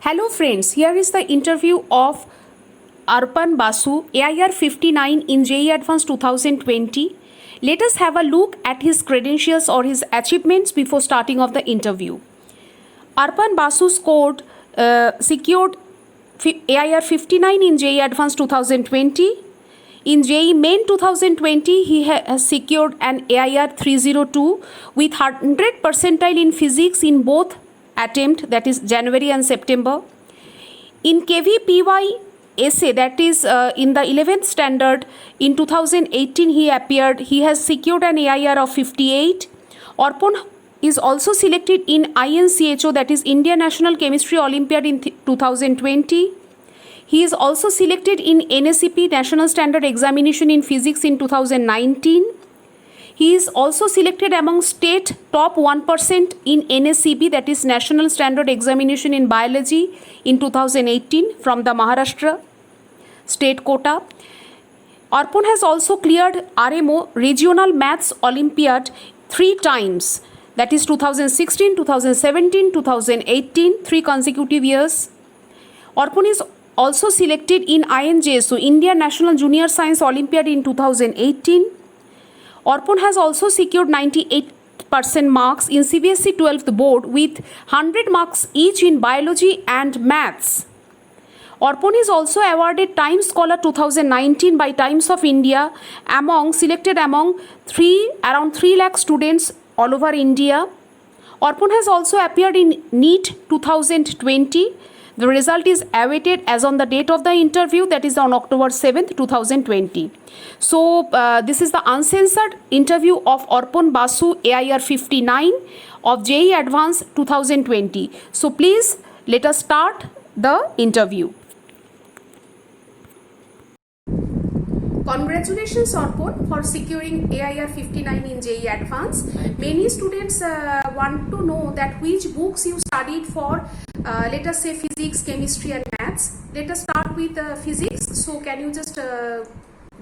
Hello friends, here is the interview of Arpan Basu, AIR 59 in JEE Advanced 2020. Let us have a look at his credentials or his achievements before starting of the interview. Arpan Basu secured AIR 59 in JEE Advanced 2020. In JEE Main 2020, he has secured an AIR 302 with 100 percentile in physics in both attempt, that is January and September. In KVPY essay, that is in the 11th standard, in 2018 he appeared. He has secured an AIR of 58. Arpan is also selected in INCHO, that is India National Chemistry Olympiad in 2020. He is also selected in NSEP National Standard Examination in Physics in 2019. He is also selected among state top 1% in NSCB, that is National Standard Examination in Biology in 2018 from the Maharashtra state quota. Arpan has also cleared RMO Regional Maths Olympiad 3 times, that is 2016, 2017, 2018, 3 consecutive years. Arpan is also selected in INJSO, India National Junior Science Olympiad in 2018. Arpan has also secured 98% marks in CBSE 12th board with 100 marks each in biology and maths. Arpan is also awarded Times Scholar 2019 by Times of India selected among around 3 lakh students all over India. Arpan has also appeared in NEET 2020. The result is awaited as on the date of the interview, that is on October 7th, 2020. So, this is the uncensored interview of Arpan Basu, AIR 59 of JEE Advanced 2020. So, please let us start the interview. Congratulations Arpan for securing AIR 59 in JEE Advanced. Many students want to know that which books you studied for, let us say physics, chemistry and maths. Let us start with physics. So can you just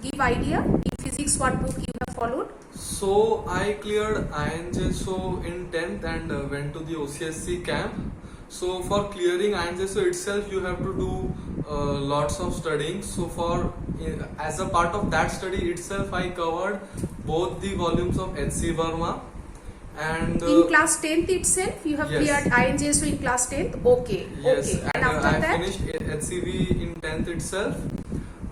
give idea in physics what book you have followed? So I cleared INJSO in 10th and went to the OCSC camp. So for clearing INJSO itself, you have to do lots of studying. So as a part of that study itself, I covered both the volumes of H.C. Verma and in class 10th itself, you have cleared INJSO in class 10th. Okay. Yes, okay. and after I that, finished HCV in 10th itself.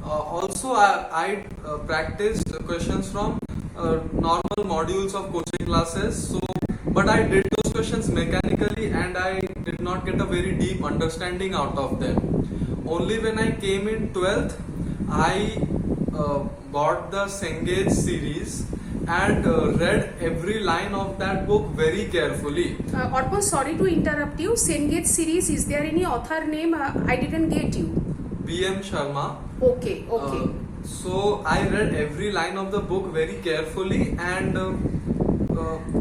Also, I practiced questions from normal modules of coaching classes. So, but I did those questions mechanically and I did not get a very deep understanding out of them. Only when I came in 12th, I bought the Cengage series and read every line of that book very carefully. Arpan, sorry to interrupt you. Cengage series, is there any author name? I didn't get you. B.M. Sharma. Okay. So I read every line of the book very carefully and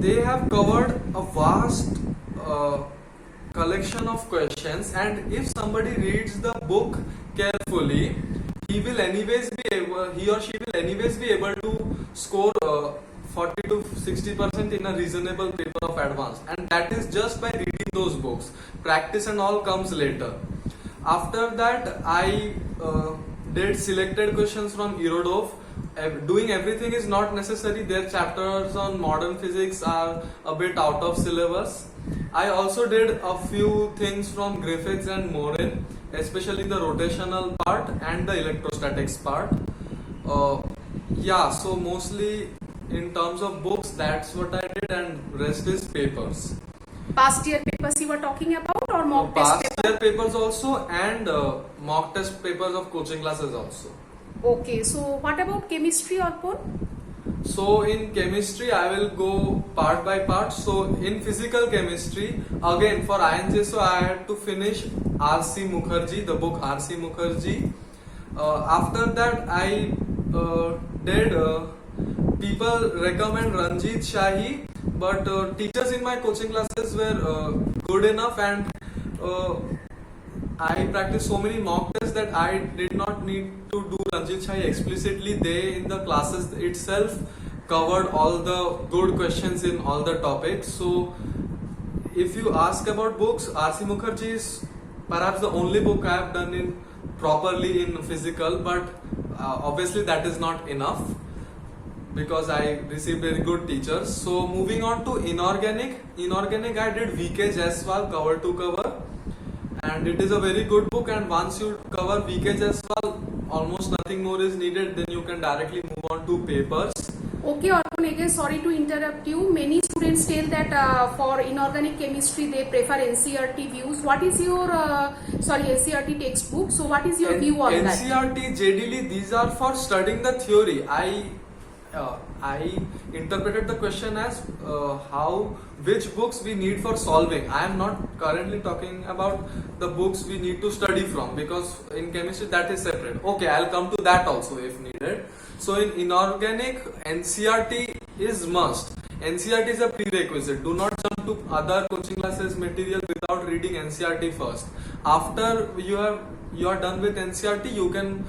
they have covered a vast collection of questions, and if somebody reads the book carefully, he or she will anyways be able to score 40 to 60% in a reasonable paper of advanced, and that is just by reading those books. Practice and all comes later. After that, I did selected questions from Irodov. Doing everything is not necessary. Their chapters on modern physics are a bit out of syllabus. I also did a few things from Griffiths and Morin, especially the rotational part and the electrostatics part. So mostly in terms of books, that's what I did, and rest is papers. Past year papers you were talking about, or mock test papers? Past year papers also, and mock test papers of coaching classes also. Okay, so what about chemistry, Arpan? So in chemistry, I will go part by part. So in physical chemistry, again for INJSO, I had to finish R.C. Mukherjee, the book R.C. Mukherjee. After that, I did people recommend Ranjit Shahi, but teachers in my coaching classes were good enough, and I practiced so many mock tests that I did not need to do Ranjit Shahi explicitly. They in the classes itself covered all the good questions in all the topics. So if you ask about books, R.C. Mukherjee is perhaps the only book I have done in properly in physical, but obviously that is not enough because I received very good teachers. So moving on to inorganic I did VK Jaiswal cover to cover, and it is a very good book, and once you cover VK Jaiswal, almost nothing more is needed, then you can directly move on to papers. Okay, Arpan, again, sorry to interrupt you. Many students tell that for inorganic chemistry they prefer NCERT views. What is your NCERT textbook? So what is your view on that? NCERT, JDL, these are for studying the theory. I interpreted the question as which books we need for solving. I am not currently talking about the books we need to study from, because in chemistry that is separate. Okay, I'll come to that also if needed. So in inorganic, NCERT is must. NCERT is a prerequisite. Do not jump to other coaching classes material without reading NCERT first. After you are done with NCERT, you can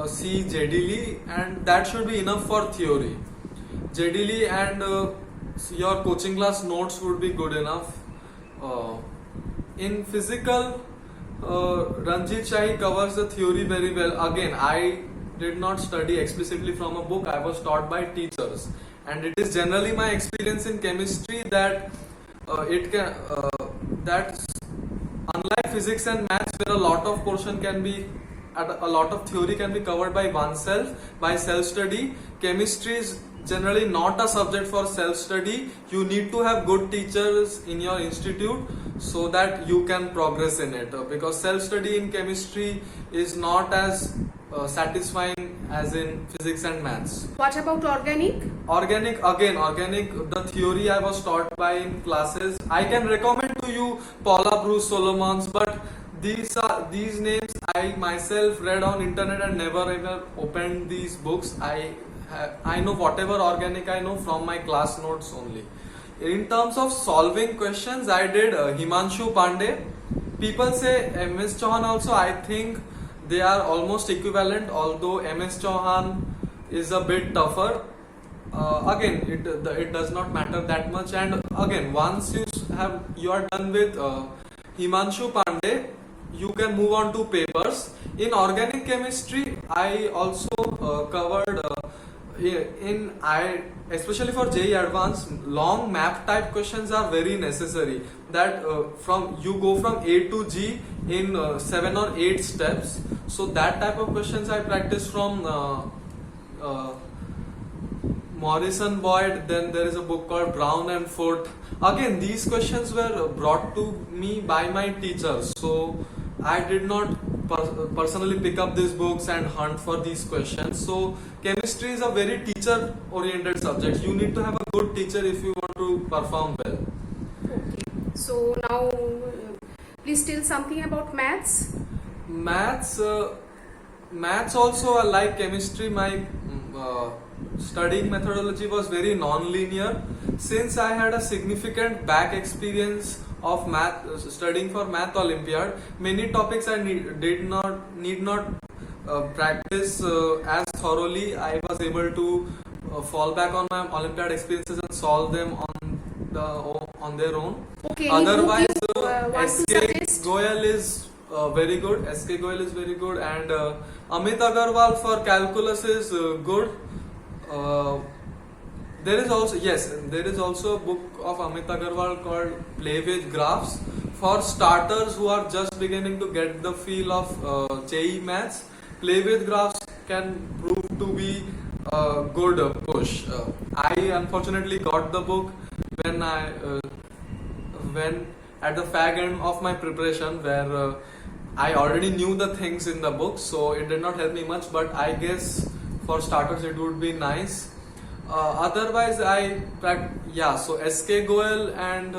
see JDL, and that should be enough for theory. JDL and your coaching class notes would be good enough. In physical, Ranjit Shahi covers the theory very well. Again, I did not study explicitly from a book. I was taught by teachers, and it is generally my experience in chemistry that that unlike physics and maths, where a lot of portion can be a lot of theory can be covered by oneself by self-study, chemistry is generally not a subject for self-study. You need to have good teachers in your institute so that you can progress in it, because self-study in chemistry is not as satisfying as in physics and maths. What about organic? Organic, the theory I was taught by in classes. I can recommend to you Paula Bruce Solomons, but these names I myself read on internet and never ever opened these books. I know whatever organic I know from my class notes only. In terms of solving questions, I did Himanshu Pandey. People say MS Chauhan also. I think they are almost equivalent, although MS Chauhan is a bit tougher. Again, it does not matter that much. And again, once you are done with Himanshu Pandey, you can move on to papers. In organic chemistry, I also covered especially for JEE Advanced, long map type questions are very necessary. That you go from A to G in 7 or 8 steps. So that type of questions I practice from Morrison Boyd. Then there is a book called Brown and Foote. Again, these questions were brought to me by my teachers. So I did not personally pick up these books and hunt for these questions. So chemistry is a very teacher oriented subject. You need to have a good teacher if you want to perform well. Okay. So now please tell something about maths. Maths also, like chemistry, my studying methodology was very non-linear. Since I had a significant back experience of math, studying for Math Olympiad, many topics I need not practice as thoroughly. I was able to fall back on my Olympiad experiences and solve them on their own. Okay. Otherwise, want SK to suggest? Goyal is very good. SK Goyal is very good, and Amit Agarwal for calculus is good. There is also a book of Amit Agarwal called Play with Graphs for starters who are just beginning to get the feel of JEE Maths. Play with Graphs can prove to be a good push. I unfortunately got the book when at the fag end of my preparation, where I already knew the things in the book, so it did not help me much, but I guess for starters it would be nice. Otherwise, so SK Goyal and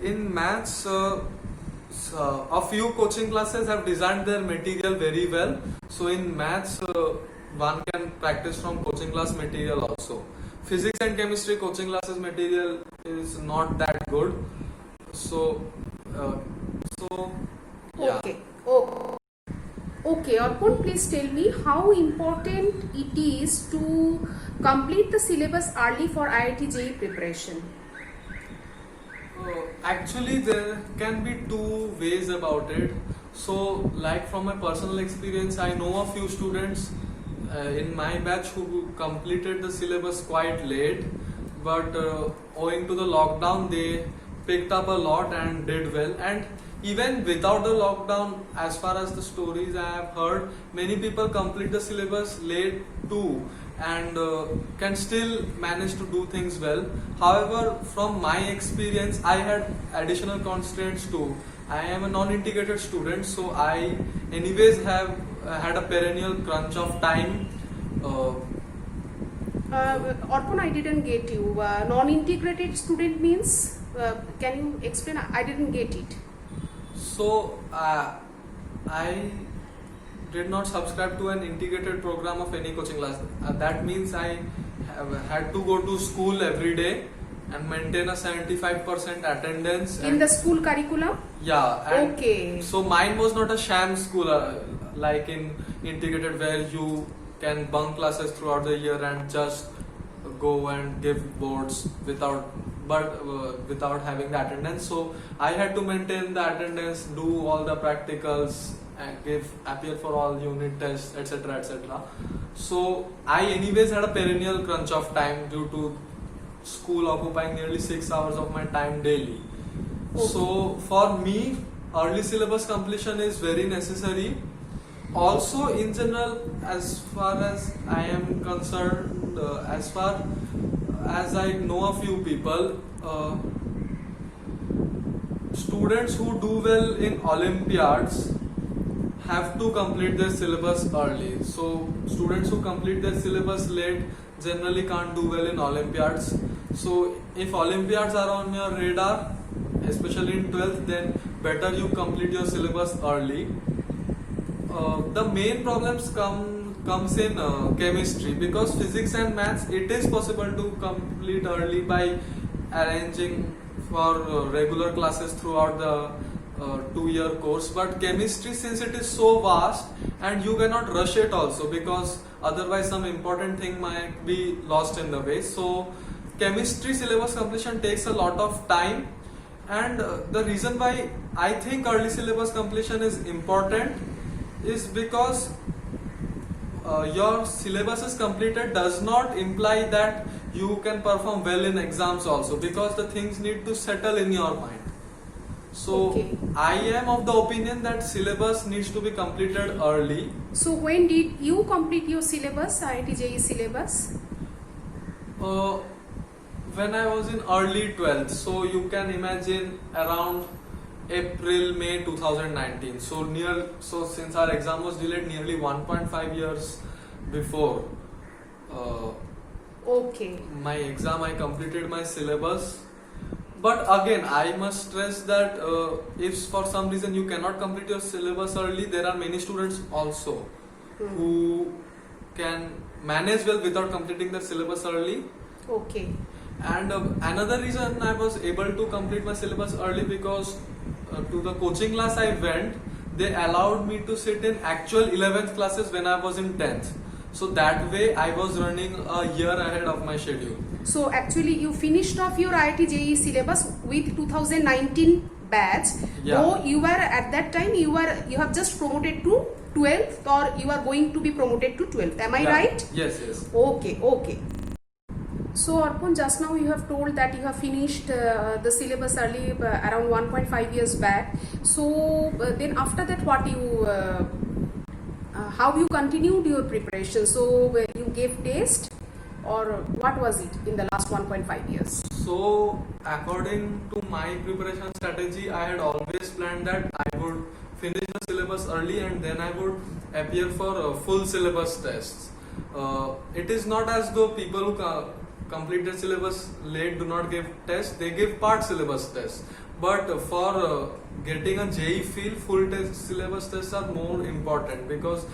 in maths, a few coaching classes have designed their material very well. So in maths, one can practice from coaching class material also. Physics and chemistry coaching classes material is not that good. So yeah. Okay. Okay, Arpan, please tell me how important it is to complete the syllabus early for IIT JEE preparation. Actually, there can be two ways about it. So, like from my personal experience, I know a few students in my batch who completed the syllabus quite late, but owing to the lockdown, they picked up a lot and did well. And even without the lockdown, as far as the stories I have heard, many people complete the syllabus late too and can still manage to do things well. However, from my experience, I had additional constraints too. I am a non-integrated student, so I anyways have had a perennial crunch of time. Arpan, I didn't get you. Non-integrated student means, can you explain? I didn't get it. So I did not subscribe to an integrated program of any coaching class. That means I have had to go to school every day and maintain a 75% attendance. In the school curriculum? Yeah. And Okay. so mine was not a sham school like in integrated where you can bunk classes throughout the year and just go and give boards without having the attendance. So I had to maintain the attendance, do all the practicals, and appear for all unit tests, etc., etc. So I anyways had a perennial crunch of time due to school occupying nearly 6 hours of my time daily. Okay. So for me, early syllabus completion is very necessary. Also, in general, as far as I am concerned, as far as I know a few people, students who do well in Olympiads have to complete their syllabus early. So students who complete their syllabus late generally can't do well in Olympiads. So if Olympiads are on your radar, especially in 12th, then better you complete your syllabus early. The main problems comes in chemistry, because physics and maths it is possible to complete early by arranging for regular classes throughout the 2-year course. But chemistry, since it is so vast and you cannot rush it also, because otherwise some important thing might be lost in the way. So chemistry syllabus completion takes a lot of time, and the reason why I think early syllabus completion is important is because your syllabus is completed does not imply that you can perform well in exams also, because the things need to settle in your mind. So Okay. I am of the opinion that syllabus needs to be completed early. So when did you complete your syllabus, IIT JEE syllabus? When I was in early 12th, so you can imagine around April, May 2019. So since our exam was delayed nearly 1.5 years before Okay. my exam, I completed my syllabus. But again, I must stress that if for some reason you cannot complete your syllabus early, there are many students also who can manage well without completing the syllabus early. Okay. And another reason I was able to complete my syllabus early, because to the coaching class I went, they allowed me to sit in actual 11th classes when I was in 10th. So that way I was running a year ahead of my schedule. So actually you finished off your IIT JEE syllabus with 2019 batch. Yeah. Though you were at that time you have just promoted to 12th, or you are going to be promoted to 12th. Am I Yeah. right? Yes, yes. Okay. So Arpan, just now you have told that you have finished the syllabus early, around 1.5 years back. So then after that, how you continued your preparation? So you gave test, or what was it in the last 1.5 years? So according to my preparation strategy, I had always planned that I would finish the syllabus early and then I would appear for full syllabus tests. It is not as though people who complete the syllabus late do not give tests, they give part syllabus tests. But for getting a JEE feel, full syllabus tests are more important, because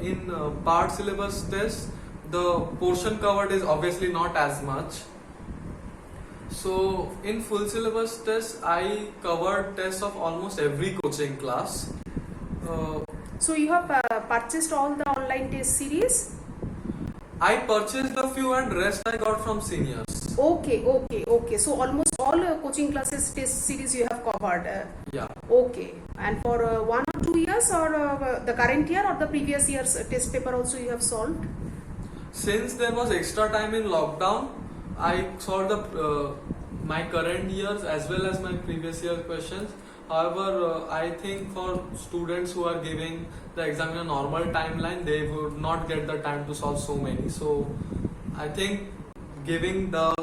in part syllabus tests, the portion covered is obviously not as much. So in full syllabus tests, I covered tests of almost every coaching class. So you have purchased all the online test series? I purchased a few and rest I got from seniors. Okay. So almost all coaching classes test series you have covered. Yeah. Okay. And for 1 or 2 years, or the current year or the previous year's test paper also you have solved? Since there was extra time in lockdown, I solved my current years as well as my previous year questions. However, I think for students who are giving the exam in a normal timeline, they would not get the time to solve so many. So, I think giving the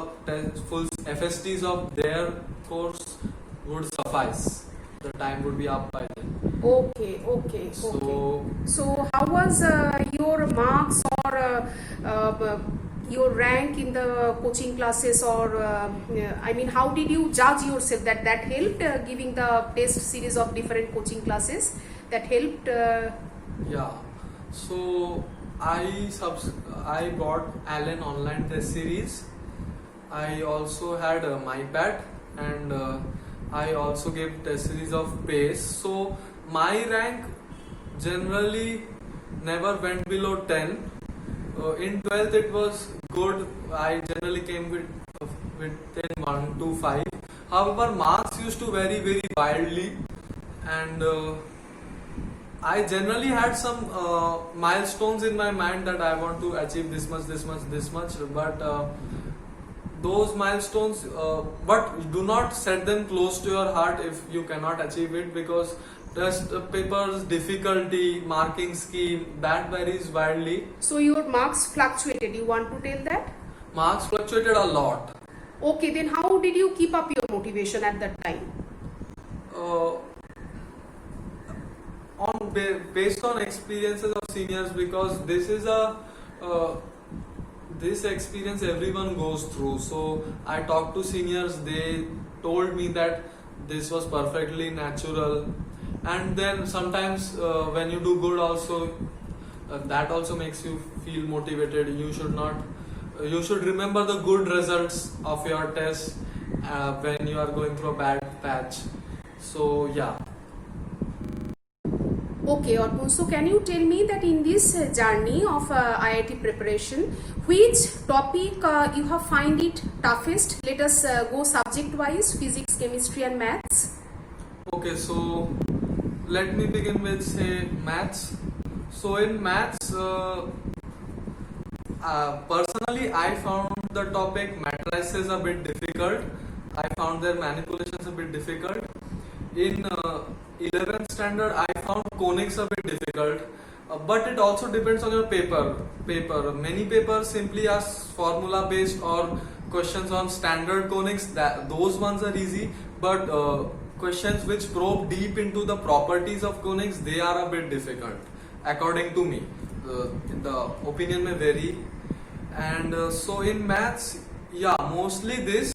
full FSTs of their course would suffice. The time would be up by then. Okay. So how was your marks or your rank in the coaching classes, or I mean, how did you judge yourself? That helped giving the test series of different coaching classes. That helped. Yeah. So I bought Allen online test series. I also had a MyPad, and I also gave test series of PACE. So my rank generally never went below 10. In 12th it was good. I generally came with 10, 1 to 5. However, marks used to vary very wildly, and I generally had some milestones in my mind that I want to achieve this much, but those milestones, but do not set them close to your heart if you cannot achieve it, because test papers, difficulty, marking scheme, that varies wildly. So your marks fluctuated. You want to tell that? Marks fluctuated a lot. Okay, then how did you keep up your motivation at that time? Based on experiences of seniors, because this is this experience everyone goes through. So I talked to seniors, they told me that this was perfectly natural, and then sometimes when you do good also, that also makes you feel motivated. You should remember the good results of your test when you are going through a bad patch. So yeah. Okay, Arpun, so can you tell me that in this journey of IIT preparation, which topic you have find it toughest? Let us go subject wise: physics, chemistry and maths. Okay, so let me begin with say maths. So in maths, personally I found the topic matrices a bit difficult. I found their manipulations a bit difficult. In 11th standard, I found conics a bit difficult, but it also depends on your paper. Many papers simply ask formula based or questions on standard conics. Those ones are easy, but questions which probe deep into the properties of conics, they are a bit difficult, according to me. The opinion may vary, and so in maths, yeah, mostly this.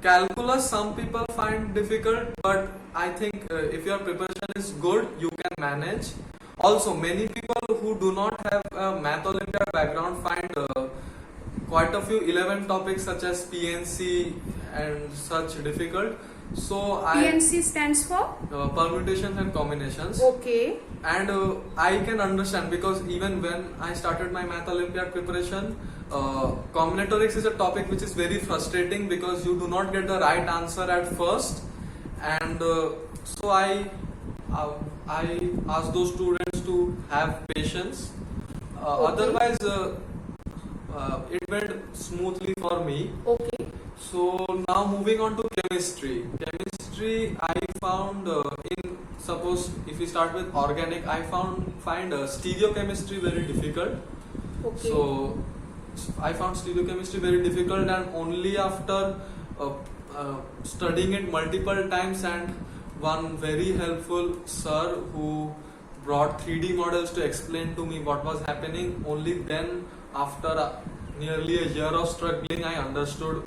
Calculus, some people find difficult, but I think if your preparation is good, you can manage. Also, many people who do not have a math Olympiad background find quite a few 11 topics such as PNC and such difficult. So PNC stands for permutations and combinations. Okay. And I can understand, because even when I started my math Olympiad preparation, combinatorics is a topic which is very frustrating because you do not get the right answer at first, and so I ask those students to have patience. Okay. Otherwise, it went smoothly for me. Okay. So now moving on to chemistry. Chemistry, I found in, suppose if we start with organic, I find stereochemistry very difficult. Okay. So I found stereochemistry very difficult, and only after studying it multiple times and one very helpful sir who brought 3D models to explain to me what was happening, only then after nearly a year of struggling I understood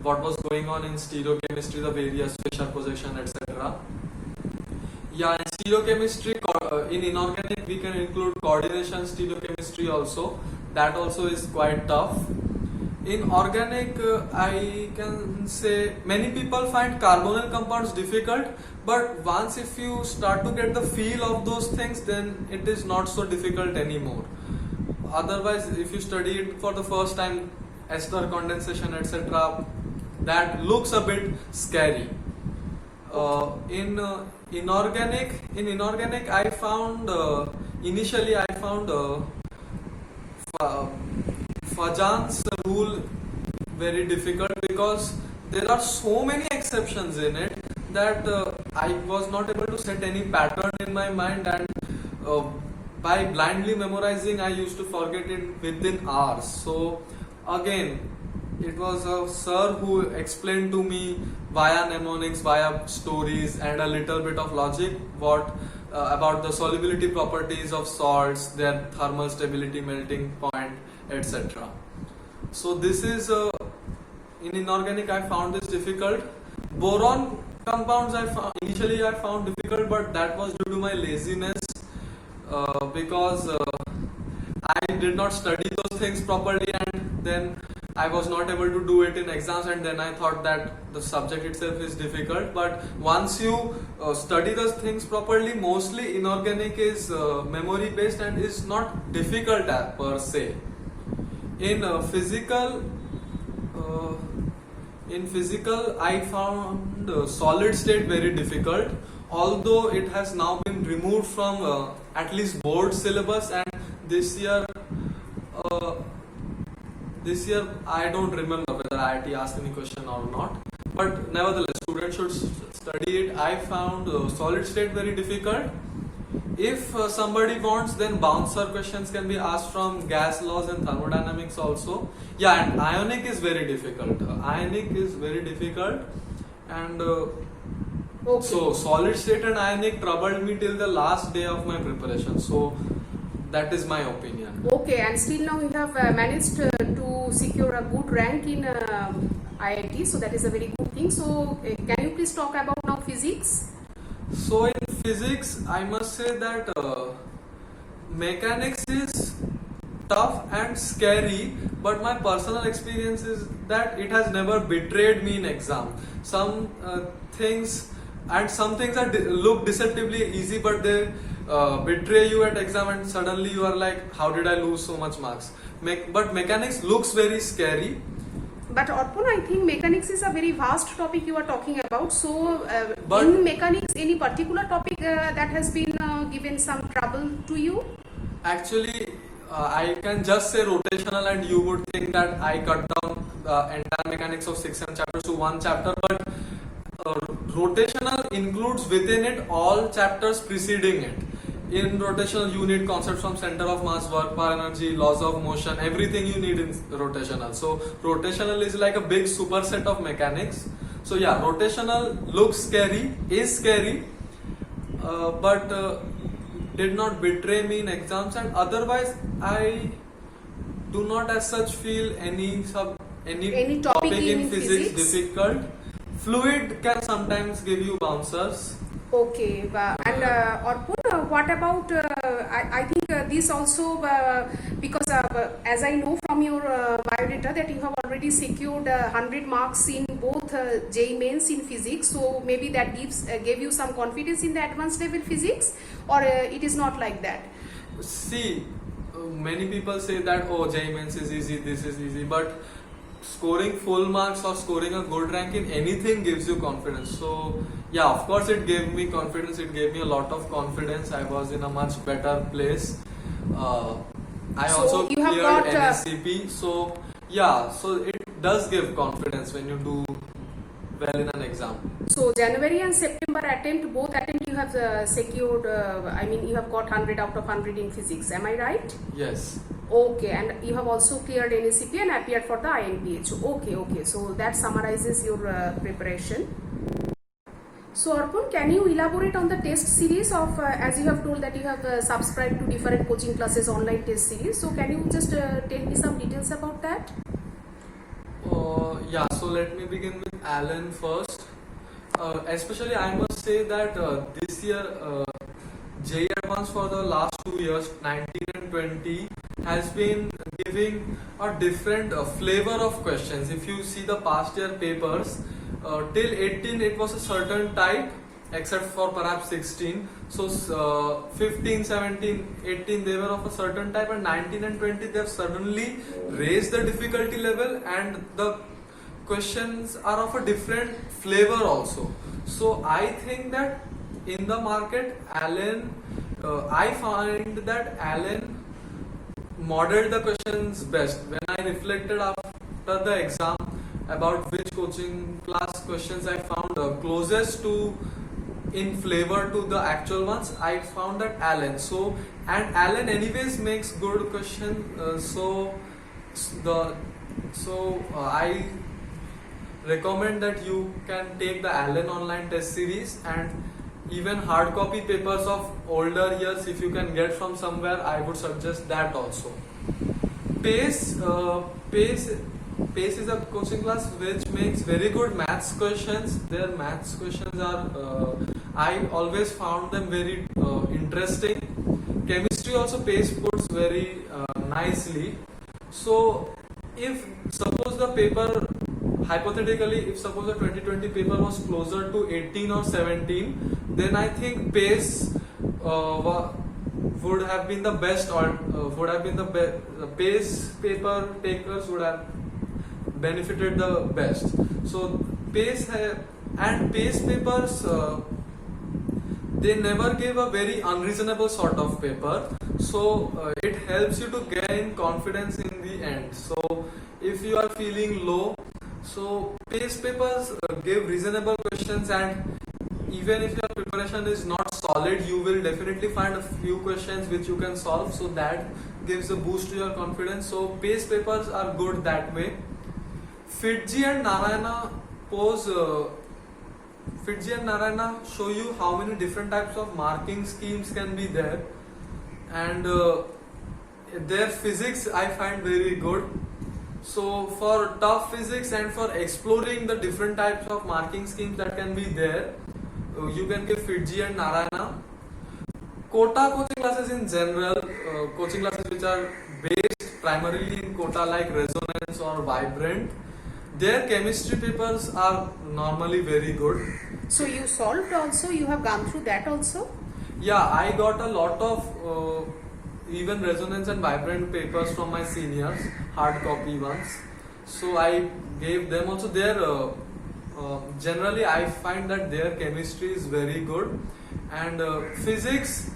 what was going on in stereochemistry, the various Fischer position, etc. Yeah, in stereochemistry, in inorganic we can include coordination stereochemistry also. That also is quite tough. In organic, I can say many people find carbonyl compounds difficult, but once if you start to get the feel of those things, then it is not so difficult anymore. Otherwise, if you study it for the first time, ester condensation, etc., that looks a bit scary. In inorganic, I found initially I found Fajan's rule very difficult because there are so many exceptions in it that I was not able to set any pattern in my mind, and by blindly memorizing I used to forget it within hours. So again, it was a sir who explained to me via mnemonics, via stories and a little bit of logic what about the solubility properties of salts, their thermal stability, melting point, etc. So this is in inorganic I found this difficult. Boron compounds initially I found difficult, but that was due to my laziness because I did not study those things properly, and then I was not able to do it in exams, and then I thought that the subject itself is difficult. But once you study those things properly, mostly inorganic is memory based and is not difficult per se. In physical, I found solid state very difficult, although it has now been removed from at least board syllabus, and this year I don't remember whether IIT asked any question or not, but nevertheless students should study it. I found solid state very difficult. If somebody wants, then bouncer questions can be asked from gas laws and thermodynamics also. Yeah, and ionic is very difficult. And Okay. so solid state and ionic troubled me till the last day of my preparation. So that is my opinion. Okay, and still now you have managed to secure a good rank in IIT, so that is a very good thing. So can you please talk about now physics? So in physics, I must say that mechanics is tough and scary, but my personal experience is that it has never betrayed me in exam. Some things are look deceptively easy, but they betray you at exam, and suddenly you are like, how did I lose so much marks? But mechanics looks very scary. But Arpan, I think mechanics is a very vast topic you are talking about. So But- in mechanics, any particular topic that has been given some trouble to you? Actually, I can just say rotational, and you would think that I cut down the entire mechanics of 6 chapters to one chapter, but rotational includes within it all chapters preceding it. In rotational, you need concepts from center of mass, work, power, energy, laws of motion, everything you need in rotational. So rotational is like a big superset of mechanics. So yeah, rotational looks scary, is scary, but did not betray me in exams, and otherwise I do not as such feel any topic in in physics physics? difficult. Fluid can sometimes give you bouncers. Okay, and Arpan, what about, I think this also, because as I know from your biodata that you have already secured 100 marks in both JEE Mains in physics, so maybe that gave you some confidence in the advanced level physics, or it is not like that? See, many people say that JEE Mains is easy, this is easy, but scoring full marks or scoring a good rank in anything gives you confidence. So yeah, of course it gave me confidence, it gave me a lot of confidence. I was in a much better place. I So also you have cleared got, NSCP, so yeah, so it does give confidence when you do well in an exam. So January and September both attempt you have secured, you have got 100 out of 100 in physics, am I right? Yes. Okay, and you have also cleared NSCP and appeared for the INPH. Okay, so that summarizes your preparation. So Arpan, can you elaborate on the test series of, as you have told that you have subscribed to different coaching classes, online test series. So can you just tell me some details about that? Yeah, so let me begin with Alan first. Especially I must say that this year JEE Advanced for the last 2 years, 19 and 20, has been giving a different flavor of questions. If you see the past year papers, till 18 it was a certain type, except for perhaps 16. So 15, 17, 18 they were of a certain type, and 19 and 20 they have suddenly raised the difficulty level, and the questions are of a different flavor also. So I think that in the market, I find that Alan modeled the questions best. When I reflected after the exam about which coaching class questions I found closest to in flavor to the actual ones, I found that Alan. So, and Alan anyways makes good question. I recommend that you can take the Allen online test series, and even hard copy papers of older years if you can get from somewhere, I would suggest that also. Pace, Pace is a coaching class which makes very good maths questions. Their maths questions are, I always found them very interesting. Chemistry also Pace puts very nicely. So if suppose the paper, hypothetically, if suppose the 2020 paper was closer to 18 or 17, then I think Pace would have been the best, or would have been the Pace paper takers would have benefited the best. So Pace and Pace papers, they never give a very unreasonable sort of paper. So it helps you to gain confidence in the end. So if you are feeling low, so Pace papers give reasonable questions, and even if your preparation is not solid, you will definitely find a few questions which you can solve. So that gives a boost to your confidence. So Pace papers are good that way. Fitji and Narayana show you how many different types of marking schemes can be there, and their physics I find very good. So for tough physics and for exploring the different types of marking schemes that can be there, you can give Fitji and Narayana. Quota coaching classes in general, coaching classes which are based primarily in quota like Resonance or Vibrant, their chemistry papers are normally very good. So you solved also, you have gone through that also? Yeah, I got a lot of even Resonance and Vibrant papers from my seniors, hard copy ones. So I gave them also. Their generally I find that their chemistry is very good, and physics,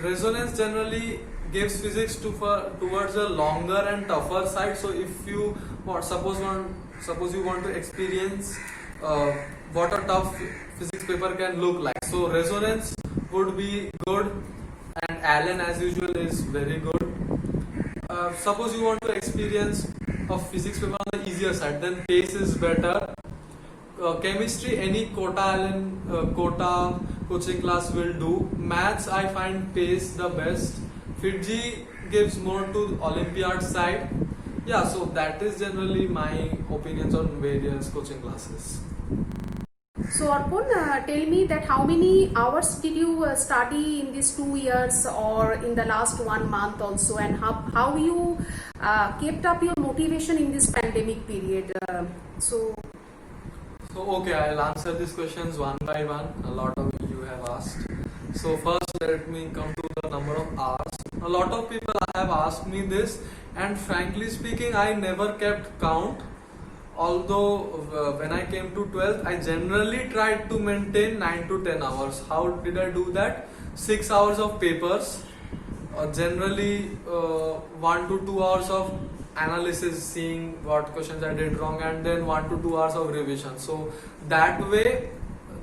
Resonance generally gives physics towards a longer and tougher side. So if you suppose you want to experience what a tough physics paper can look like, so Resonance would be good, and Allen as usual is very good. Suppose you want to experience a physics paper on the easier side, then Pace is better. Chemistry, any quota coaching class will do. Maths, I find Pace the best. Fitji gives more to Olympiad side. Yeah, so that is generally my opinions on various coaching classes. So Arpan, tell me that how many hours did you study in these 2 years or in the last 1 month also, and how you kept up your motivation in this pandemic period? So Okay, I'll answer these questions one by one. A lot of you have asked. So first, let me come to the number of hours. A lot of people have asked me this, and frankly speaking, I never kept count. Although when I came to 12th, I generally tried to maintain 9 to 10 hours. How did I do that? 6 hours of papers, generally 1 to 2 hours of analysis, seeing what questions I did wrong, and then 1 to 2 hours of revision. So that way,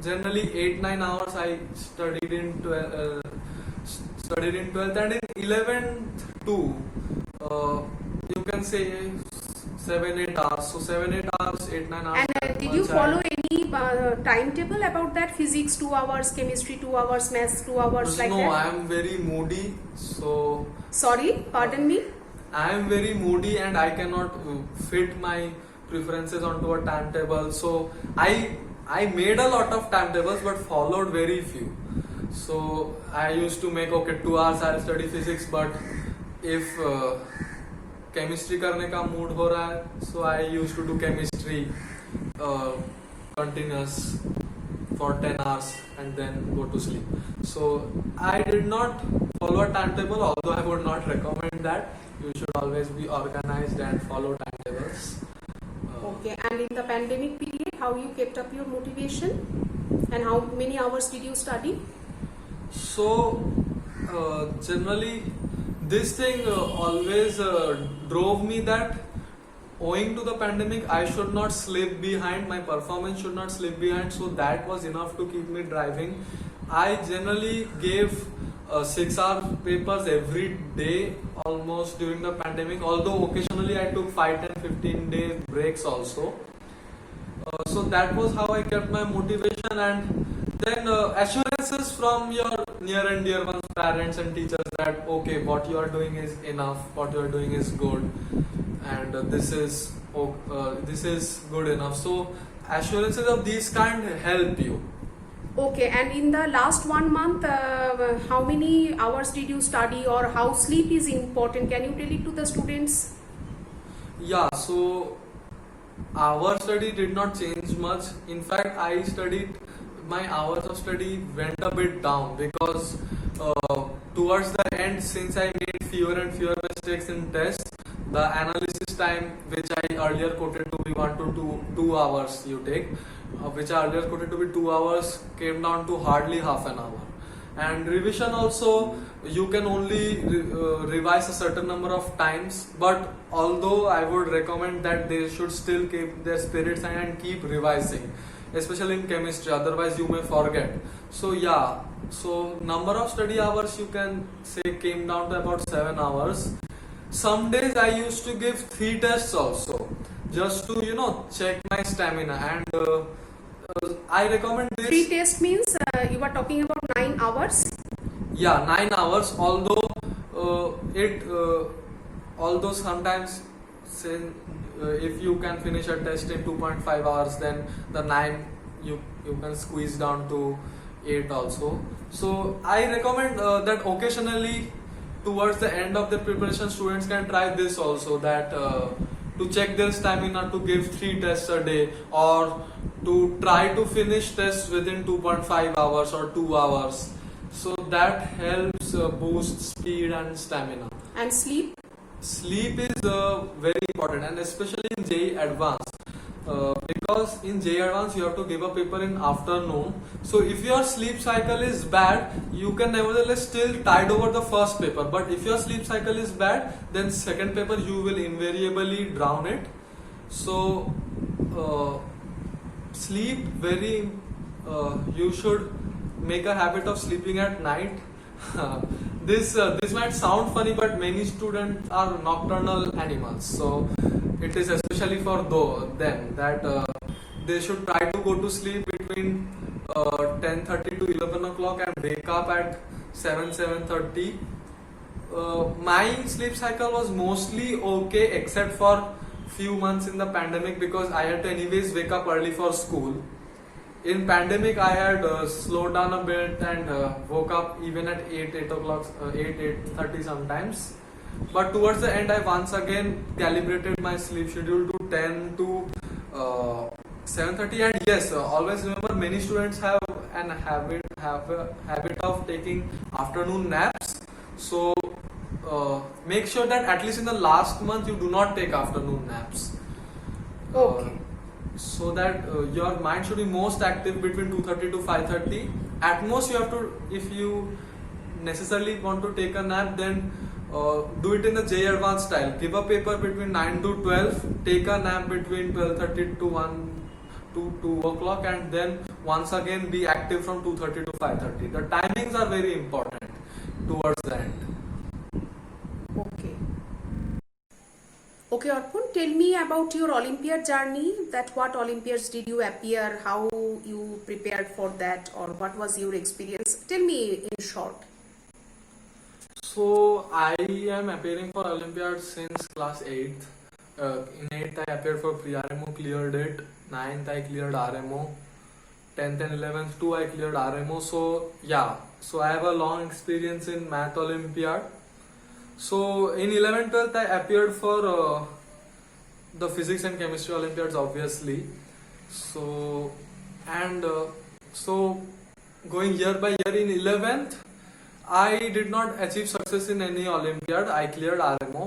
generally 8-9 hours I studied in 12th, and in 11th too. You can say 7-8 hours. So 7-8 hours, 8-9 hours. and did you follow any timetable about that? Physics 2 hours, chemistry 2 hours, maths 2 hours, like no, that? No, I am very moody. So Sorry, pardon me. I am very moody and I cannot fit my preferences onto a timetable. So I made a lot of timetables but followed very few. So I used to make 2 hours I'll study physics, but if chemistry करने का mood हो रहा है, so I used to do chemistry continuous for 10 hours and then go to sleep. So I did not follow a timetable, although I would not recommend that. You should always be organized and follow timetables. Okay, and in the pandemic period, how you kept up your motivation and how many hours did you study? So generally this thing always drove me that owing to the pandemic I should not slip behind, my performance should not slip behind, so that was enough to keep me driving. I generally gave 6-hour papers every day almost during the pandemic, although occasionally I took 5, 10, 15 day breaks also. So that was how I kept my motivation, and then assurances from your near and dear ones, parents and teachers, that okay, what you are doing is enough, what you are doing is good, and this is good enough. So assurances of these kind help you. Okay, and in the last 1 month, how many hours did you study, or how sleep is important? Can you tell it to the students? Yeah, so our study did not change much. In fact, my hours of study went a bit down because towards the end, since I made fewer and fewer mistakes in tests, the analysis time, which I earlier quoted to be 1 to 2 hours you take, which I earlier quoted to be 2 hours, came down to hardly half an hour. And revision also, you can only revise a certain number of times, but although I would recommend that they should still keep their spirits high and keep revising, especially in chemistry, otherwise you may forget. So yeah, so number of study hours you can say came down to about 7 hours. Some days I used to give 3 tests also, just to check my stamina, and I recommend this. 3 tests means you are talking about 9 hours. Yeah, 9 hours. Although sometimes, say, if you can finish a test in 2.5 hours, then the 9 you can squeeze down to 8 also. So I recommend that occasionally towards the end of the preparation, students can try this also, that to check their stamina, to give 3 tests a day, or to try to finish tests within 2.5 hours or 2 hours. So that helps boost speed and stamina. And sleep? Sleep is very important, and especially in JEE Advanced, because in JEE Advanced you have to give a paper in afternoon. So if your sleep cycle is bad, you can nevertheless still tide over the first paper. But if your sleep cycle is bad, then second paper you will invariably drown it. So sleep you should make a habit of sleeping at night. This might sound funny, but many students are nocturnal animals, so it is especially for them that they should try to go to sleep between 10:30 to 11 o'clock and wake up at 7:30. My sleep cycle was mostly okay except for few months in the pandemic, because I had to anyways wake up early for school. In pandemic, I had slowed down a bit and woke up even at 8 o'clock, 8:30 sometimes. But towards the end, I once again calibrated my sleep schedule to 10 to 7:30. And yes, always remember, many students have a habit of taking afternoon naps. So make sure that at least in the last month you do not take afternoon naps. Okay. So that your mind should be most active between 2:30 to 5:30. At most, you have to, if you necessarily want to take a nap, then do it in the JEE Advanced style. Give a paper between 9 to 12, take a nap between 12:30 to 1 to 2 o'clock, and then once again be active from 2:30 to 5:30. The timings are very important towards the end. Okay, Arpan, tell me about your Olympiad journey. That what Olympiads did you appear? How you prepared for that, or what was your experience? Tell me in short. So I am appearing for Olympiad since class 8th. In 8th I appeared for pre-RMO, cleared it. 9th I cleared RMO. 10th and 11th too I cleared RMO. So yeah, so I have a long experience in Math Olympiad. So in 11th, 12th I appeared for the Physics and Chemistry Olympiads, obviously. So going year by year, in 11th I did not achieve success in any Olympiad. I cleared RMO.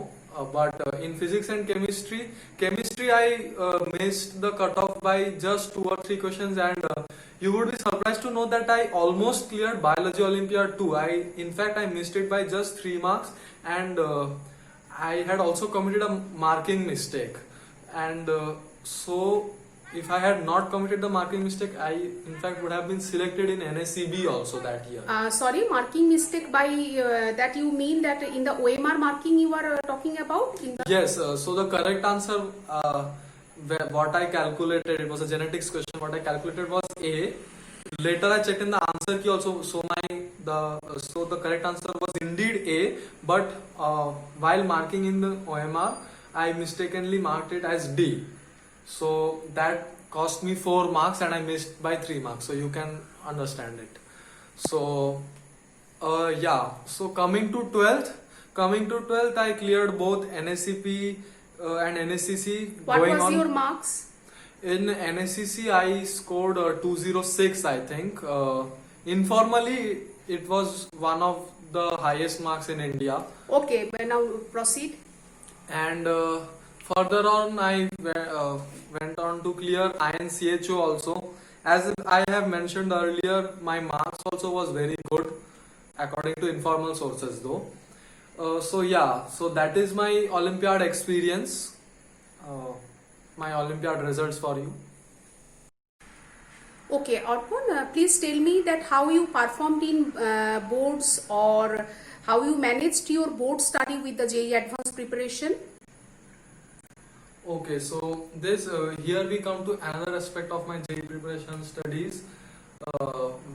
but in physics and chemistry I missed the cutoff by just 2 or 3 questions, and you would be surprised to know that I almost cleared biology Olympiad too. In fact, I missed it by just 3 marks, and I had also committed a marking mistake, and so if I had not committed the marking mistake, I in fact would have been selected in NSCB also that year. Sorry, marking mistake by that you mean that in the OMR marking you are talking about? Yes, so the correct answer, what I calculated, it was a genetics question. What I calculated was A. Later I checked in the answer key also, so the correct answer was indeed A. But while marking in the OMR, I mistakenly marked it as D. So that cost me 4 marks, and I missed by 3 marks. So you can understand it. So yeah. So coming to 12th, I cleared both NSCP and NSCC. What was your marks? In NSCC, I scored 206, I think. Informally, it was one of the highest marks in India. Okay, but now proceed. And further on, I went on to clear INCHO also. As I have mentioned earlier, my marks also was very good, according to informal sources though. So yeah, so that is my Olympiad experience, my Olympiad results for you. Okay, Arpan, please tell me that how you performed in boards, or how you managed your board study with the JEE Advanced preparation. Okay, so this here we come to another aspect of my JEE preparation studies,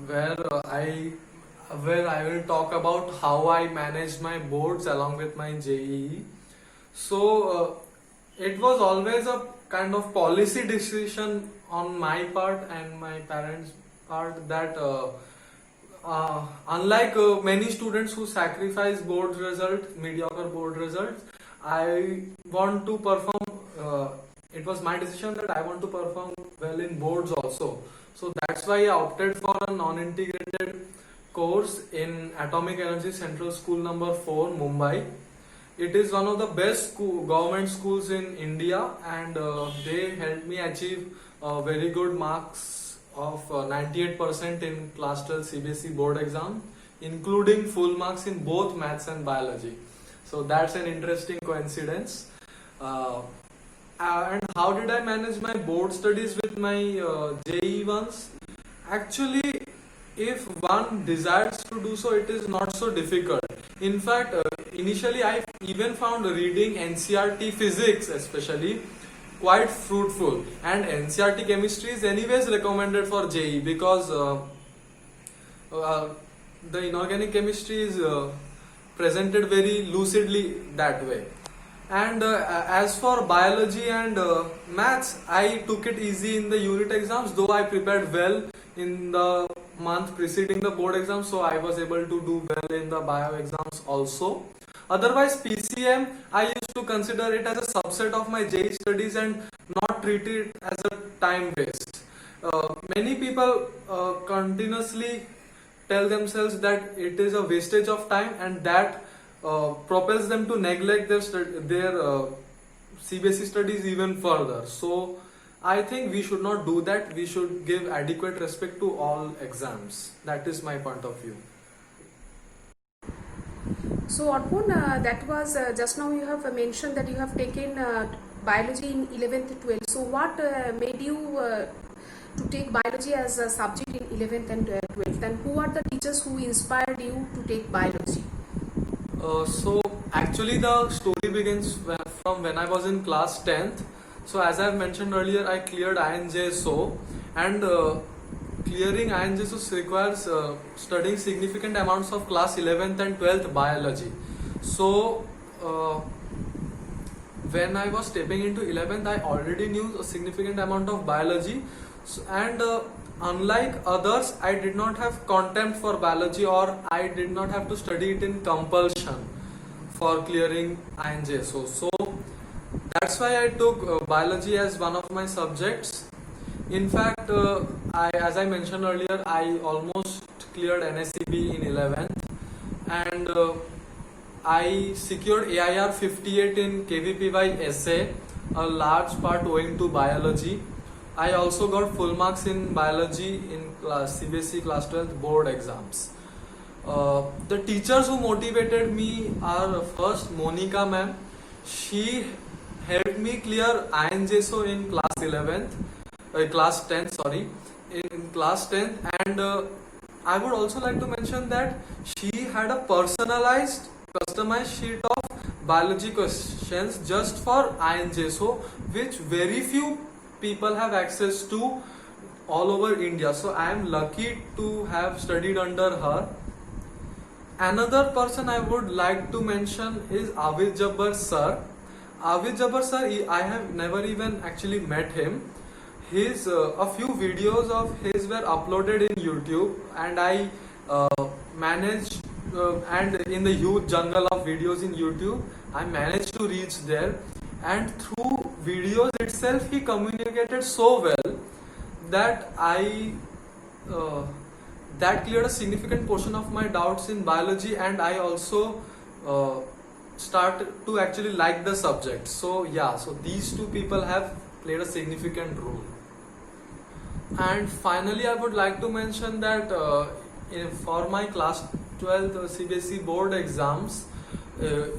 where I will talk about how I managed my boards along with my JEE. So it was always a kind of policy decision on my part and my parents' part that unlike many students who sacrifice mediocre board results, I want to perform. It was my decision that I want to perform well in boards also. So that's why I opted for a non-integrated course in Atomic Energy Central School number 4, Mumbai. It is one of the best government schools in India, and they helped me achieve very good marks of 98% in class 12 CBSE board exam, including full marks in both maths and biology. So that's an interesting coincidence. And how did I manage my board studies with my JEE ones? Actually, if one desires to do so, it is not so difficult. In fact, initially I even found reading NCERT physics especially quite fruitful, and NCERT chemistry is anyways recommended for JEE because the inorganic chemistry is presented very lucidly that way. And as for biology and maths, I took it easy in the unit exams, though I prepared well in the month preceding the board exam, so I was able to do well in the bio exams also. Otherwise, PCM, I used to consider it as a subset of my JEE studies and not treat it as a time waste. Many people continuously tell themselves that it is a wastage of time, and that propels them to neglect their CBSE studies even further. So I think we should not do that. We should give adequate respect to all exams. That is my point of view. So Arpan, that was just now you have mentioned that you have taken biology in 11th 12th. So what made you to take biology as a subject in 11th and 12th, and who are the teachers who inspired you to take biology? So actually the story begins from when I was in class 10th. So as I have mentioned earlier, I cleared INJSO, and clearing INJSO requires studying significant amounts of class 11th and 12th biology. So when I was stepping into 11th, I already knew a significant amount of biology, and unlike others, I did not have contempt for biology, or I did not have to study it in compulsion for clearing INJSO. So that's why I took biology as one of my subjects. In fact, as I mentioned earlier, I almost cleared NSCB in 11th, and I secured AIR 58 in KVPY essay, a large part owing to biology. I also got full marks in biology in CBSE class 12 board exams. The teachers who motivated me are first Monica ma'am. She helped me clear INJSO in class 10, sorry, in class 10, and I would also like to mention that she had a personalized, customized sheet of biology questions just for INJSO, which very few people have access to all over India. So I am lucky to have studied under her. Another person I would like to mention is Avid Jabbar sir. Avid Jabbar sir, I have never even actually met him. His a few videos of his were uploaded in YouTube, and I managed and in the huge jungle of videos in YouTube, I managed to reach there. And through videos itself, he communicated so well that that cleared a significant portion of my doubts in biology, and I also started to actually like the subject. So yeah, so these two people have played a significant role. And finally, I would like to mention that for my class 12 CBSE board exams,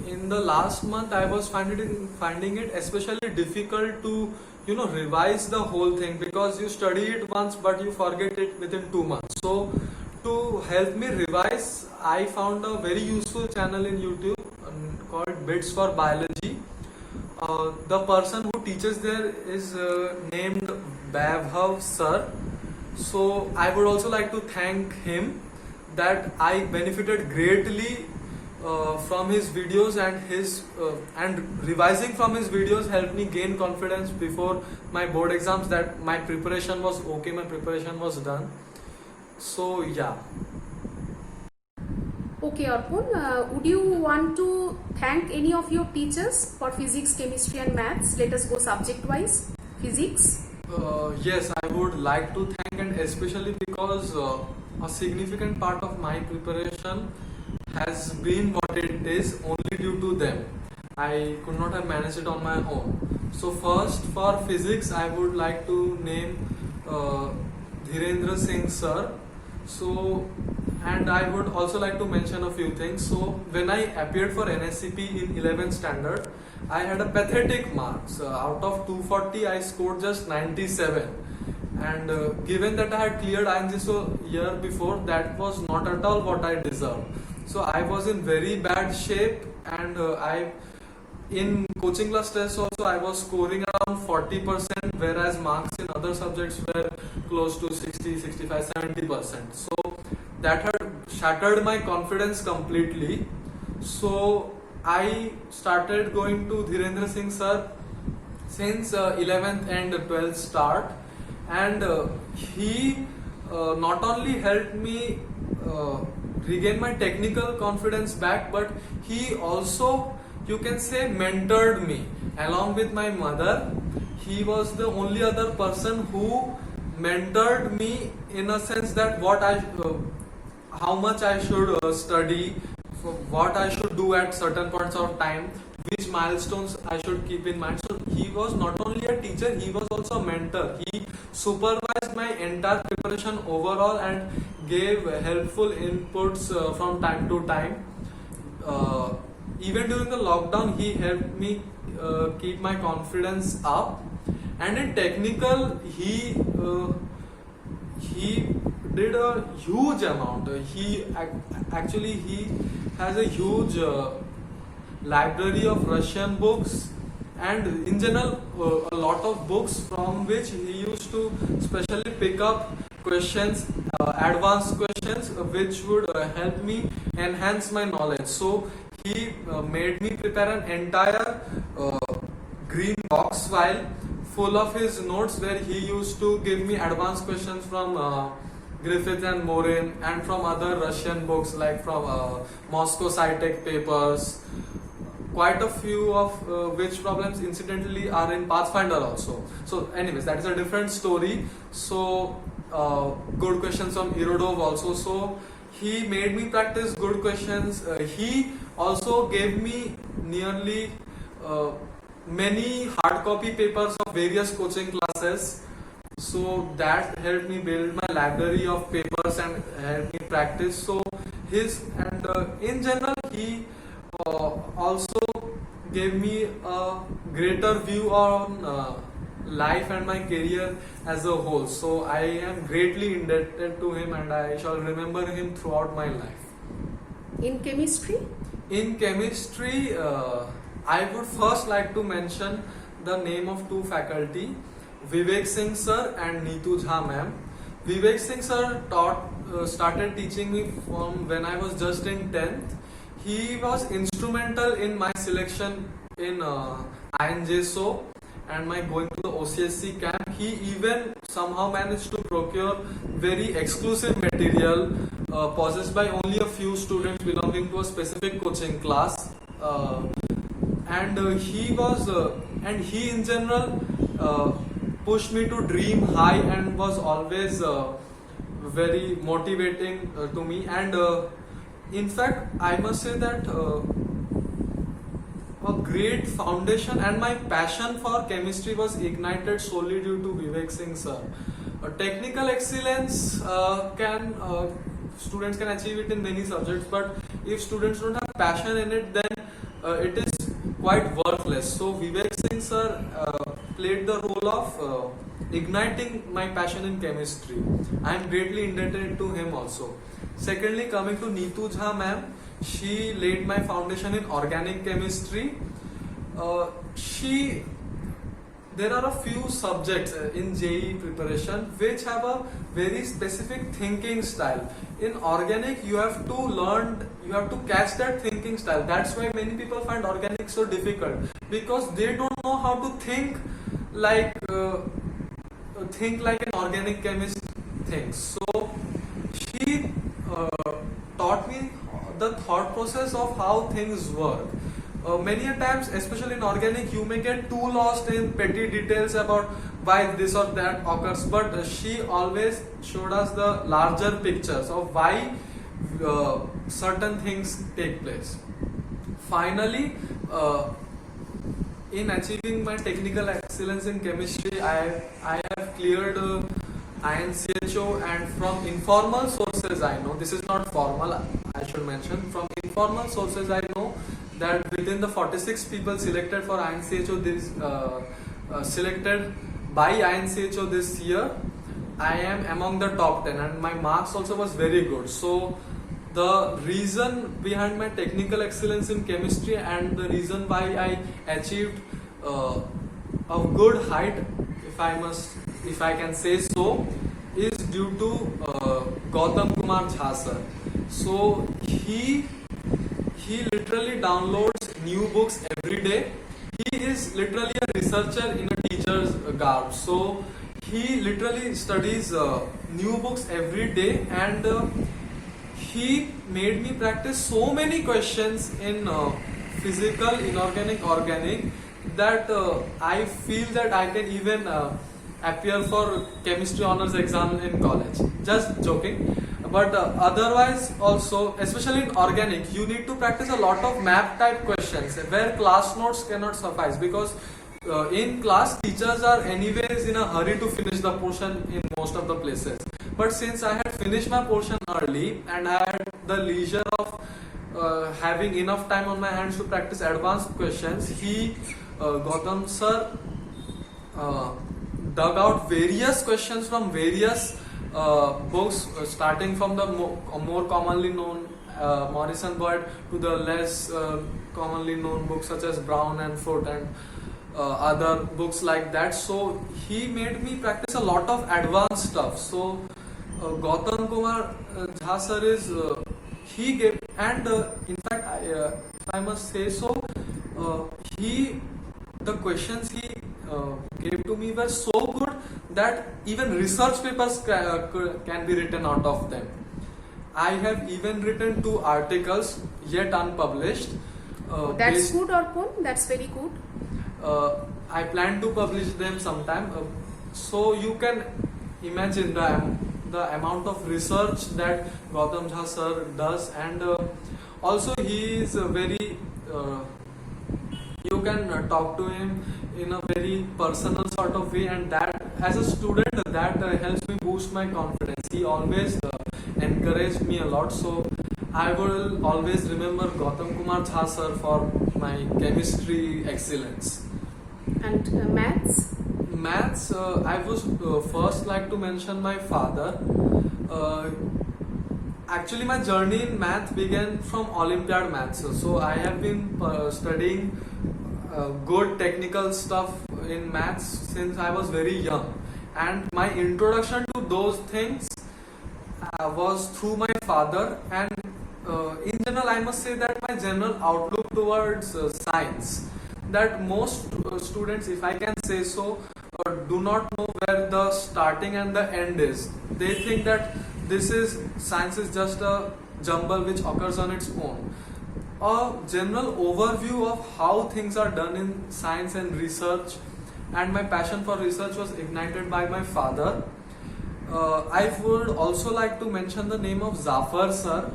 in the last month I was finding it especially difficult to revise the whole thing, because you study it once but you forget it within 2 months. So to help me revise, I found a very useful channel in YouTube called Bits for Biology. The person who teaches there is named Vaibhav sir. So I would also like to thank him that I benefited greatly from his videos, and revising from his videos helped me gain confidence before my board exams that my preparation was okay, my preparation was done. So yeah. Okay, Arpon, would you want to thank any of your teachers for physics, chemistry and maths? Let us go subject wise. Physics? Yes, I would like to thank, and especially because a significant part of my preparation has been what it is only due to them. I could not have managed it on my own. So first, for physics, I would like to name Dhirendra Singh sir. So, and I would also like to mention a few things. So when I appeared for NSCP in 11th standard, I had a pathetic marks. Out of 240, I scored just 97. And given that I had cleared INJSO year before, that was not at all what I deserved. So I was in very bad shape, and in coaching class tests also I was scoring around 40%, whereas marks in other subjects were close to 60, 65, 70%. So that had shattered my confidence completely. So I started going to Dhirendra Singh sir since 11th and 12th start, and he not only helped me regain my technical confidence back, but he also, you can say, mentored me along with my mother. He was the only other person who mentored me in a sense that how much I should study, what I should do at certain points of time, which milestones I should keep in mind. So he was not only a teacher, he was also a mentor. He supervised my entire preparation overall and gave helpful inputs from time to time. Even during the lockdown, he helped me keep my confidence up. And in technical, he did a huge amount. He has a huge library of Russian books, and in general a lot of books from which he used to specially pick up questions, advanced questions, which would help me enhance my knowledge. So he made me prepare an entire green box file full of his notes, where he used to give me advanced questions from Griffith and Morin, and from other Russian books like from Moscow SciTech papers. Quite a few of which problems incidentally are in Pathfinder also. So anyways, that is a different story. So good questions from Irodov also. So he made me practice good questions. He also gave me nearly many hard copy papers of various coaching classes. So that helped me build my library of papers and helped me practice. So in general he also gave me a greater view on life and my career as a whole. So I am greatly indebted to him and I shall remember him throughout my life. In chemistry? In chemistry, I would first like to mention the name of two faculty, Vivek Singh sir and Neetu Jha ma'am. Vivek Singh sir started teaching me from when I was just in 10th. He was instrumental in my selection in INJSO and my going to the OCSC camp. He even somehow managed to procure very exclusive material possessed by only a few students belonging to a specific coaching class. And he in general pushed me to dream high and was always very motivating to me. And in fact, I must say that a great foundation and my passion for chemistry was ignited solely due to Vivek Singh sir. Technical excellence students can achieve it in many subjects, but if students don't have passion in it, then it is quite worthless. So Vivek Singh sir played the role of igniting my passion in chemistry. I am greatly indebted to him also. Secondly, coming to Neetu Jha ma'am, she laid my foundation in organic chemistry. There are a few subjects in JEE preparation which have a very specific thinking style. In organic, you have to catch that thinking style. That's why many people find organic so difficult, because they don't know how to think like an organic chemist thinks. So she taught me the thought process of how things work. Many a times, especially in organic, you may get too lost in petty details about why this or that occurs, but she always showed us the larger pictures of why certain things take place. Finally, in achieving my technical excellence in chemistry, I have cleared INCHO, and from informal sources I know, this is not formal, I should mention, from informal sources I know that within the 46 people selected for INCHO selected by INCHO this year, I am among the top 10 and my marks also was very good. So the reason behind my technical excellence in chemistry and the reason why I achieved a good height, if I can say so, is due to Gautam Kumar Jha sir. So he literally downloads new books every day. He is literally a researcher in a teacher's garb. So he literally studies new books every day, and he made me practice so many questions in physical, inorganic, organic, that I feel that I can even appear for chemistry honors exam in college. Just joking. But otherwise also, especially in organic, you need to practice a lot of map type questions where class notes cannot suffice, because in class teachers are anyways in a hurry to finish the portion in most of the places. But since I had finished my portion early and I had the leisure of having enough time on my hands to practice advanced questions, Gautam sir dug out various questions from various books, starting from the more commonly known Morrison Boyd to the less commonly known books such as Brown and Foote and other books like that. So he made me practice a lot of advanced stuff. So Gautam Kumar Jha sir is he gave, and in fact if I must say so, the questions he gave to me were so good that even research papers can be written out of them. I have even written 2 articles yet unpublished. That's good, Arpan. That's very good. I plan to publish them sometime. So you can imagine the amount of research that Gautam Jha sir does, and Also, he is a very you can talk to him in a very personal sort of way, and that as a student that helps me boost my confidence. He always encouraged me a lot, so I will always remember Gautam Kumar Jha sir for my chemistry excellence. And maths? Maths, I would first like to mention my father. Uh, Actually, my journey in math began from Olympiad maths. So I have been studying good technical stuff in maths since I was very young, and my introduction to those things was through my father. And in general, I must say that my general outlook towards science, that most students, if I can say so, do not know where the starting and the end is. They think that science is just a jumble which occurs on its own. A general overview of how things are done in science and research, and my passion for research was ignited by my father. I would also like to mention the name of Zafar sir.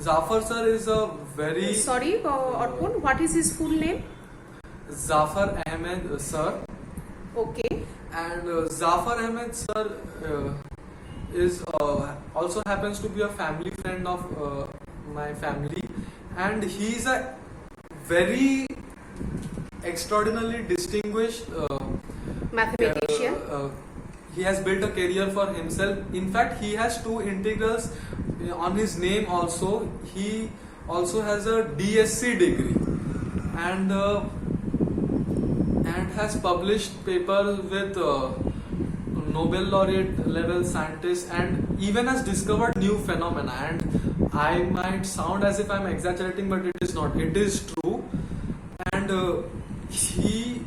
Zafar sir is a very Sorry, Arpan, what is his full name? Zafar Ahmed sir. Okay. And Zafar Ahmed sir is also happens to be a family friend of my family, and he is a very extraordinarily distinguished Mathematician. he has built a career for himself. In fact, he has two integrals on his name also. He also has a DSc degree, and has published papers with Nobel laureate level scientists, and even has discovered new phenomena. And I might sound as if I'm exaggerating, but it is not. It is true. And he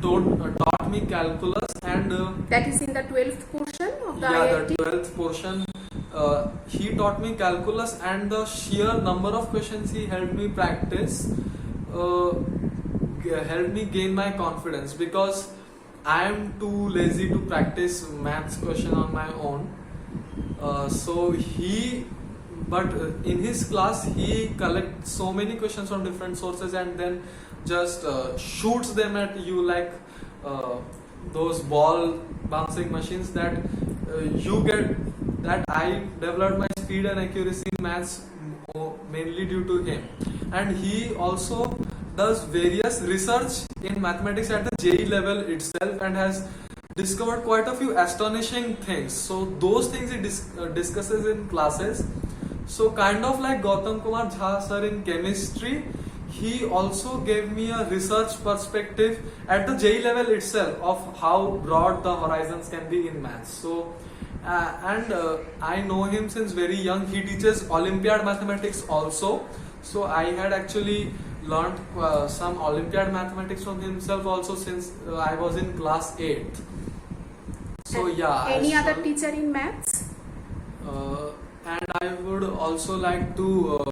taught me calculus, and That is in the 12th portion of the yeah, IIT? the 12th portion. He taught me calculus, and the sheer number of questions he helped me practice helped me gain my confidence, because I am too lazy to practice maths question on my own. But in his class, he collects so many questions from different sources and then just shoots them at you like those ball bouncing machines, that you get. That I developed my speed and accuracy in maths mainly due to him. And he also does various research in mathematics at the JEE level itself, and has discovered quite a few astonishing things. So those things he discusses in classes. So kind of like Gautam Kumar Jha sir in chemistry, he also gave me a research perspective at the JEE level itself of how broad the horizons can be in maths. So I know him since very young. He teaches Olympiad mathematics also. So I had actually learned some Olympiad mathematics from himself also since I was in class 8th. So And yeah. Any other teacher in maths? And I would also like to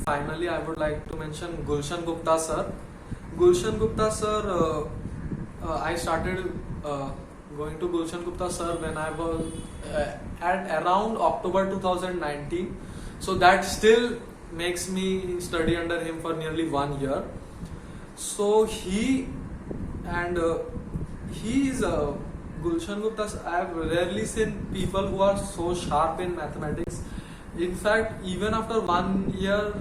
finally I would like to mention Gulshan Gupta sir. Gulshan Gupta sir, I started going to Gulshan Gupta sir when I was at around October 2019. So that still makes me study under him for nearly 1 year. So he is Gulshan Gupta. I have rarely seen people who are so sharp in mathematics. In fact, even after 1 year,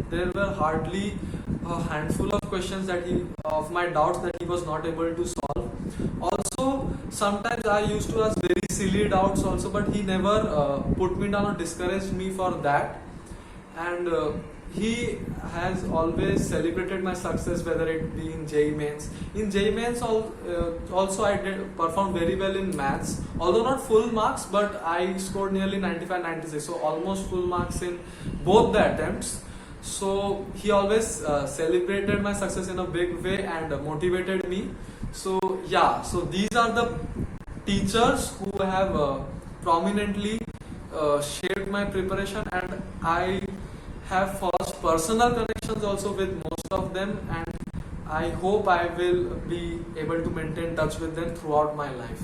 there were hardly a handful of questions of my doubts that he was not able to solve. Also, sometimes I used to ask very silly doubts also, but he never put me down or discouraged me for that. And he has always celebrated my success, whether it be in JEE Mains. In JEE Mains also I did perform very well in maths, although not full marks, but I scored nearly 95, 96, so almost full marks in both the attempts. So he always celebrated my success in a big way and motivated me. So yeah, so these are the teachers who have prominently shaped my preparation, and I have forged personal connections also with most of them, and I hope I will be able to maintain touch with them throughout my life.